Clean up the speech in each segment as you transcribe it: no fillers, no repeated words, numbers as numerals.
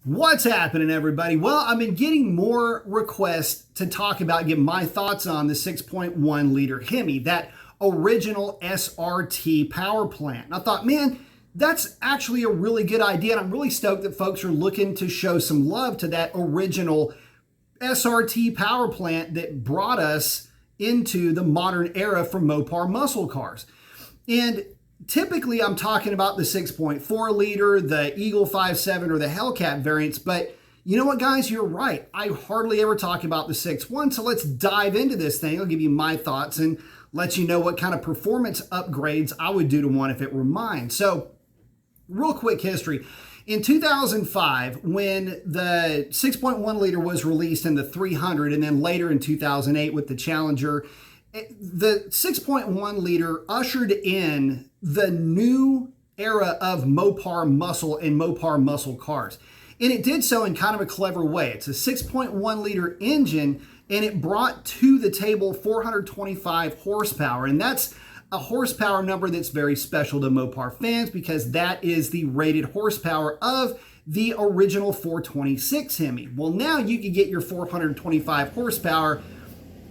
What's happening, everybody? Well, I've been getting more requests to talk about, get my thoughts on the 6.1 liter Hemi, that original SRT power plant. And I thought, man, that's actually a really good idea. And I'm really stoked that folks are looking to show some love to that original SRT power plant that brought us into the modern era for Mopar muscle cars. And typically, I'm talking about the 6.4 liter, the Eagle 5.7, or the Hellcat variants. But you know what, guys? You're right. I hardly ever talk about the 6.1. So let's dive into this thing. I'll give you my thoughts and let you know what kind of performance upgrades I would do to one if it were mine. So, real quick history. In 2005, when the 6.1 liter was released in the 300, and then later in 2008 with the Challenger, the 6.1 liter ushered in the new era of Mopar muscle and Mopar muscle cars. And it did so in kind of a clever way. It's a 6.1 liter engine, and it brought to the table 425 horsepower. And that's a horsepower number that's very special to Mopar fans because that is the rated horsepower of the original 426 Hemi. Well, now you can get your 425 horsepower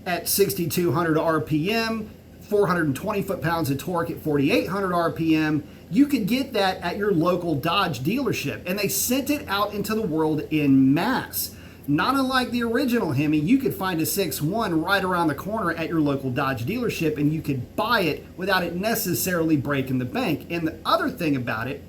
at 6,200 RPM, 420 foot-pounds of torque at 4,800 RPM. You could get that at your local Dodge dealership, and they sent it out into the world in mass. Not unlike the original Hemi, you could find a 6.1 right around the corner at your local Dodge dealership, and you could buy it without it necessarily breaking the bank. And the other thing about it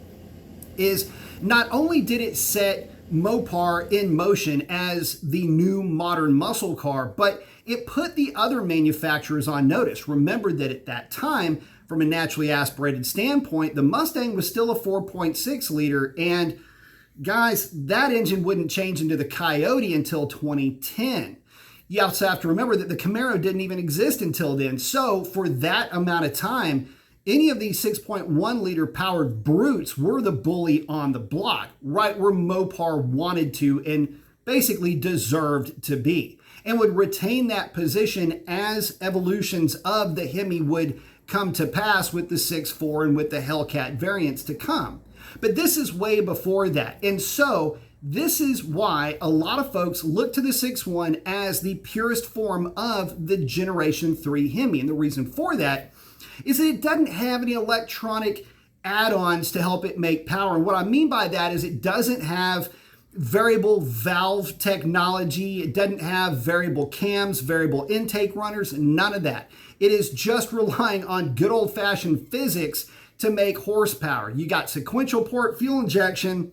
is not only did it set Mopar in motion as the new modern muscle car, but it put the other manufacturers on notice. Remember that at that time, from a naturally aspirated standpoint, the Mustang was still a 4.6 liter, and guys, that engine wouldn't change into the Coyote until 2010. You also have to remember that the Camaro didn't even exist until then. So for that amount of time, any of these 6.1 liter powered brutes were the bully on the block, right where Mopar wanted to and basically deserved to be, and would retain that position as evolutions of the Hemi would come to pass with the 6.4 and with the Hellcat variants to come. But this is way before that. And so this is why a lot of folks look to the 6.1 as the purest form of the Generation 3 Hemi. And the reason for that is that it doesn't have any electronic add-ons to help it make power. And what I mean by that is it doesn't have variable valve technology. It doesn't have variable cams, variable intake runners, none of that. It is just relying on good old-fashioned physics to make horsepower. You got sequential port fuel injection,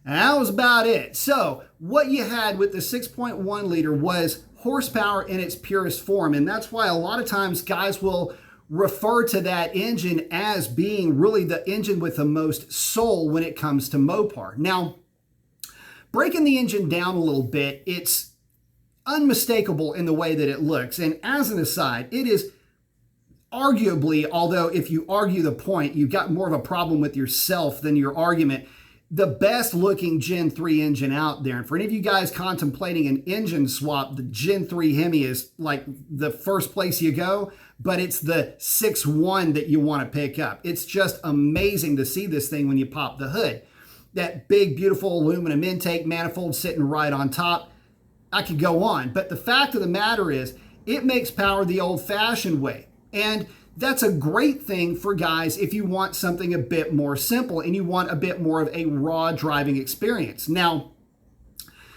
and that was about it. So what you had with the 6.1 liter was horsepower in its purest form, and that's why a lot of times guys will refer to that engine as being really the engine with the most soul when it comes to Mopar. Now, breaking the engine down a little bit, it's unmistakable in the way that it looks. And as an aside, it is arguably, although if you argue the point, you've got more of a problem with yourself than your argument, the best looking Gen 3 engine out there. And for any of you guys contemplating an engine swap, the Gen 3 Hemi is like the first place you go, but it's the 6.1 that you want to pick up. It's just amazing to see this thing when you pop the hood. That big, beautiful aluminum intake manifold sitting right on top. I could go on, but the fact of the matter is it makes power the old-fashioned way. And that's a great thing for guys if you want something a bit more simple and you want a bit more of a raw driving experience. Now,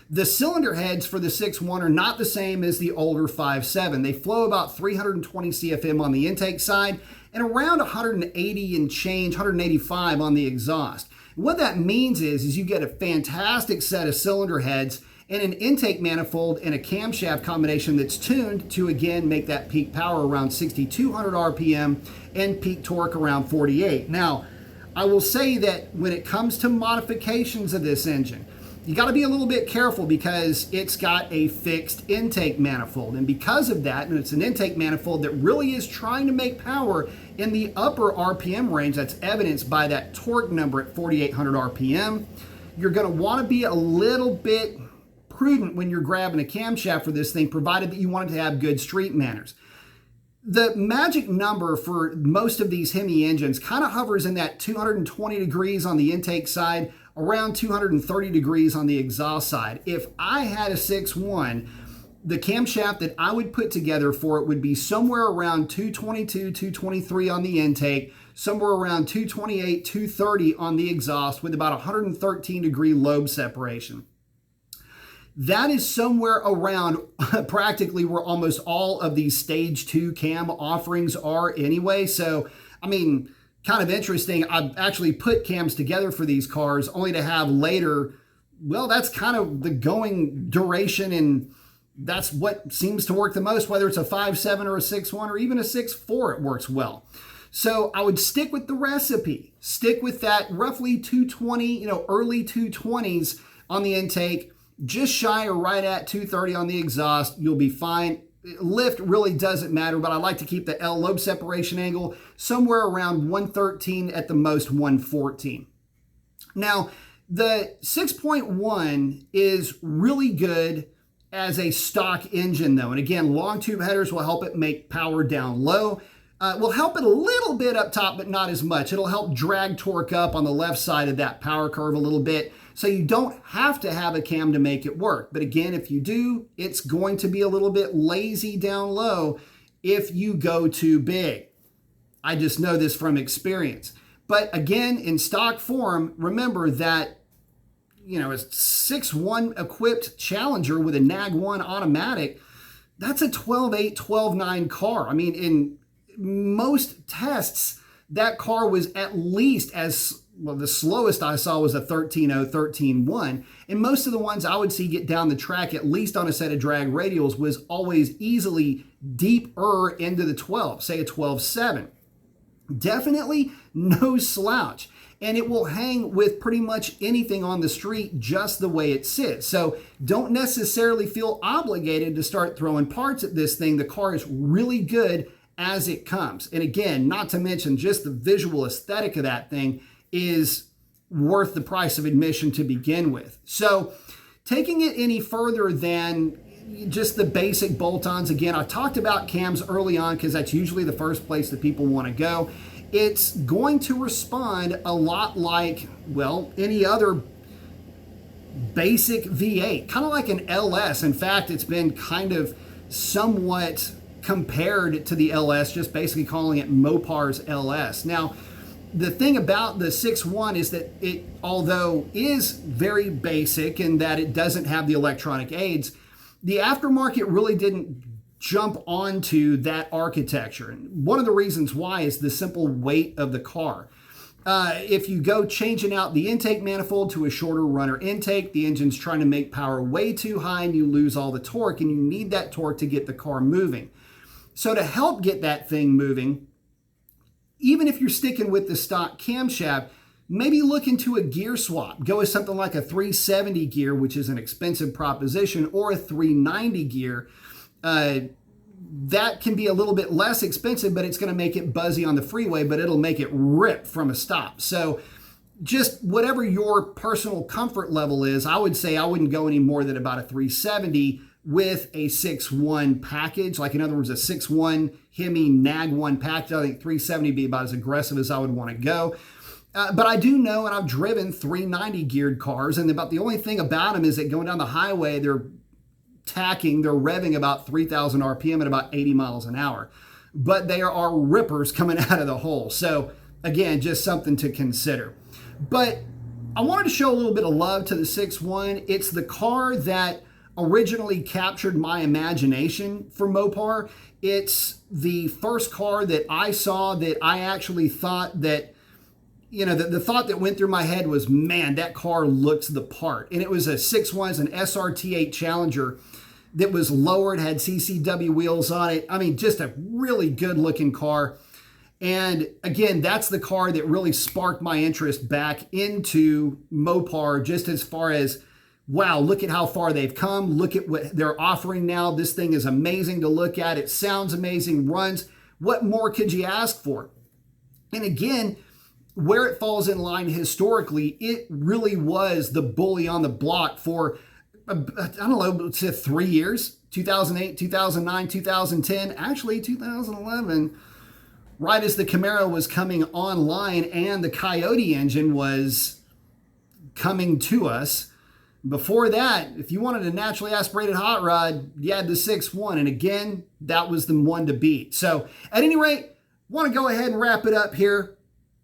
the cylinder heads for the 6.1 are not the same as the older 5.7. They flow about 320 CFM on the intake side and around 180 and change, 185 on the exhaust. And what that means is you get a fantastic set of cylinder heads and an intake manifold and a camshaft combination that's tuned to, again, make that peak power around 6,200 RPM and peak torque around 48. Now, I will say that when it comes to modifications of this engine, you got to be a little bit careful because it's got a fixed intake manifold. And because of that, and it's an intake manifold that really is trying to make power in the upper RPM range, that's evidenced by that torque number at 4,800 RPM, you're going to want to be a little bit prudent when you're grabbing a camshaft for this thing, provided that you want it to have good street manners. The magic number for most of these Hemi engines kind of hovers in that 220 degrees on the intake side, around 230 degrees on the exhaust side. If I had a 6.1, the camshaft that I would put together for it would be somewhere around 222, 223 on the intake, somewhere around 228, 230 on the exhaust with about 113 degree lobe separation. That is somewhere around practically where almost all of these stage 2 cam offerings are anyway. So, I mean, kind of interesting. I've actually put cams together for these cars only to have later, well, that's kind of the going duration, and that's what seems to work the most, whether it's a 5.7 or a 6.1 or even a 6.4, it works well. So I would stick with the recipe, stick with that roughly 220, early 220s on the intake, just shy or right at 230 on the exhaust. You'll be fine. Lift really doesn't matter, but I like to keep the L lobe separation angle somewhere around 113, at the most 114. Now, the 6.1 is really good as a stock engine though. And again, long tube headers will help it make power down low. Will help it a little bit up top, but not as much. It'll help drag torque up on the left side of that power curve a little bit. So you don't have to have a cam to make it work. But again, if you do, it's going to be a little bit lazy down low if you go too big. I just know this from experience. But again, in stock form, remember that a 6.1 equipped Challenger with a NAG 1 automatic, that's a 12.8, 12.9 car. I mean, in most tests, that car was at least as, well, the slowest I saw was a 13.0, 13.1. And most of the ones I would see get down the track, at least on a set of drag radials, was always easily deeper into the 12, say a 12.7. Definitely no slouch. And it will hang with pretty much anything on the street just the way it sits. So don't necessarily feel obligated to start throwing parts at this thing. The car is really good as it comes. And again, not to mention just the visual aesthetic of that thing is worth the price of admission to begin with. So taking it any further than just the basic bolt-ons, again, I talked about cams early on because that's usually the first place that people want to go. It's going to respond a lot like, well, any other basic V8, kind of like an LS. In fact, it's been kind of somewhat compared to the LS, just basically calling it Mopar's LS. Now, the thing about the 6.1 is that it, although is very basic in that it doesn't have the electronic aids, the aftermarket really didn't jump onto that architecture. And one of the reasons why is the simple weight of the car. If you go changing out the intake manifold to a shorter runner intake, the engine's trying to make power way too high and you lose all the torque, and you need that torque to get the car moving. So to help get that thing moving, even if you're sticking with the stock camshaft, maybe look into a gear swap. Go with something like a 370 gear, which is an expensive proposition, or a 390 gear. That can be a little bit less expensive, but it's going to make it buzzy on the freeway, but it'll make it rip from a stop. So just whatever your personal comfort level is, I would say I wouldn't go any more than about a 370 with a 6.1 package. Like, in other words, a 6.1 Hemi NAG 1 package. I think 370 would be about as aggressive as I would want to go. But I do know, and I've driven 390 geared cars, and about the only thing about them is that going down the highway, they're revving about 3,000 RPM at about 80 miles an hour. But there are rippers coming out of the hole. So again, just something to consider. But I wanted to show a little bit of love to the 6.1. It's the car that originally captured my imagination for Mopar. It's the first car that I saw that I actually thought that, the thought that went through my head was, man, that car looks the part. And it was a 6.1, an SRT8 Challenger that was lowered, had CCW wheels on it. I mean, just a really good looking car. And again, that's the car that really sparked my interest back into Mopar, just as far as, wow, look at how far they've come. Look at what they're offering now. This thing is amazing to look at. It sounds amazing, runs. What more could you ask for? And again, where it falls in line historically, it really was the bully on the block for, I don't know, 3 years, 2008, 2009, 2010, actually 2011, right as the Camaro was coming online and the Coyote engine was coming to us. Before that, if you wanted a naturally aspirated hot rod, you had the 6.1. And again, that was the one to beat. So at any rate, want to go ahead and wrap it up here.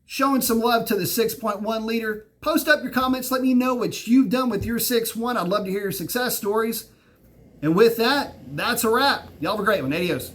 Showing some love to the 6.1 liter. Post up your comments. Let me know what you've done with your 6.1. I'd love to hear your success stories. And with that, that's a wrap. Y'all have a great one. Adios.